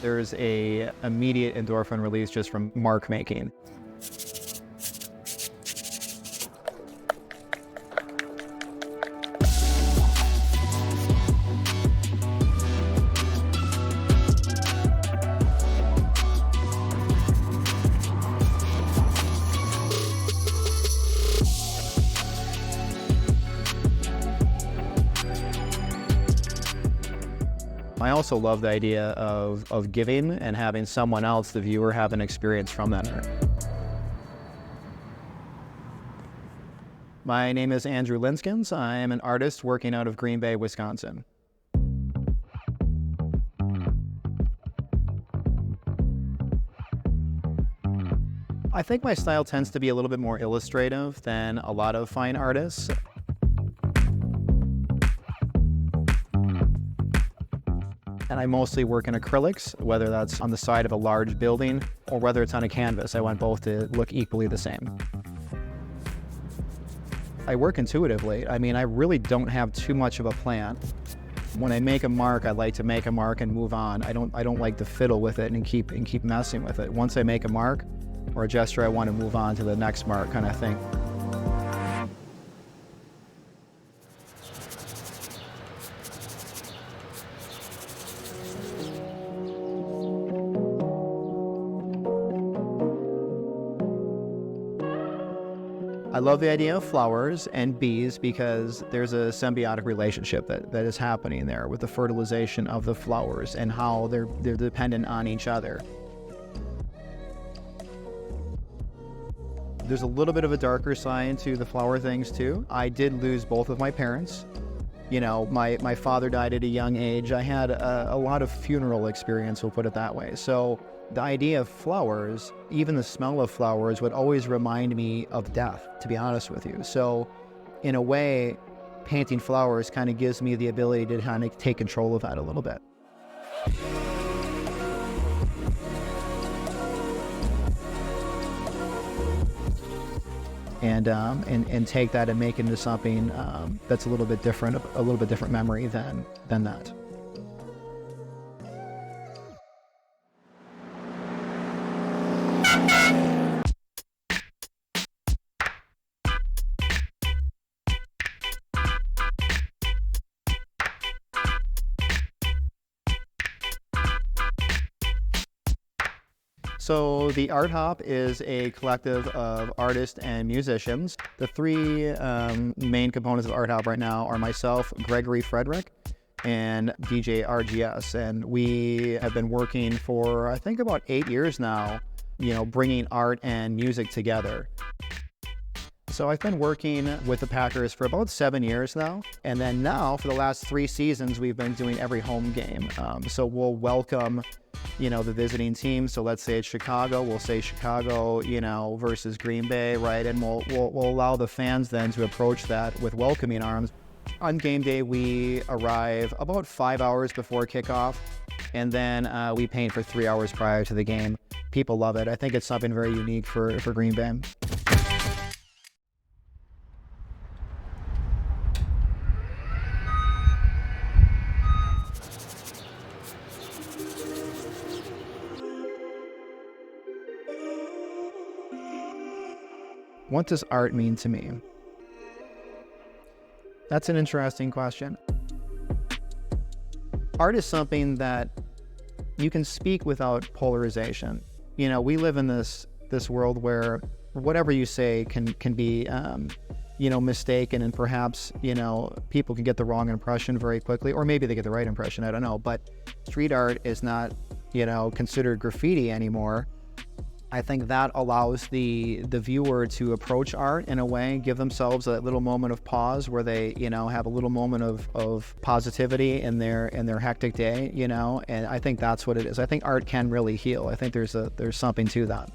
There's a immediate endorphin release just from mark making. I also love the idea of giving and having someone else, the viewer, have an experience from that art. My name is Andrew Linskens. I am an artist working out of Green Bay, Wisconsin. I think my style tends to be a little bit more illustrative than a lot of fine artists. And I mostly work in acrylics, whether that's on the side of a large building or whether it's on a canvas. I want both to look equally the same. I work intuitively. I mean, I really don't have too much of a plan. When I make a mark, I like to make a mark and move on. I don't like to fiddle with it and keep messing with it. Once I make a mark or a gesture, I want to move on to the next mark kind of thing. I love the idea of flowers and bees because there's a symbiotic relationship that is happening there with the fertilization of the flowers and how they're dependent on each other. There's a little bit of a darker side to the flower things too. I did lose both of my parents. You know, my father died at a young age. I had a lot of funeral experience, we'll put it that way. So the idea of flowers, even the smell of flowers, would always remind me of death, to be honest with you. So in a way, painting flowers kind of gives me the ability to kind of take control of that a little bit. And take that and make it into something that's a little bit different memory than that. So the Art Hop is a collective of artists and musicians. The three main components of Art Hop right now are myself, Gregory Frederick, and DJ RGS. And we have been working for, I think, about 8 years now, you know, bringing art and music together. So I've been working with the Packers for about 7 years now. And then now, for the last 3 seasons, we've been doing every home game. So we'll welcome, you know, the visiting team. So let's say it's Chicago, we'll say Chicago, you know, versus Green Bay, right? And we'll allow the fans then to approach that with welcoming arms. On game day, we arrive about 5 hours before kickoff, and then we paint for 3 hours prior to the game. People love it. I think it's something very unique for Green Bay. What does art mean to me? That's an interesting question. Art is something that you can speak without polarization. You know, we live in this world where whatever you say can be, you know, mistaken, and perhaps, you know, people can get the wrong impression very quickly, or maybe they get the right impression, I don't know. But street art is not, you know, considered graffiti anymore. I think that allows the viewer to approach art in a way, give themselves a little moment of pause where they, you know, have a little moment of positivity in their hectic day, you know, and I think that's what it is. I think art can really heal. I think there's something to that.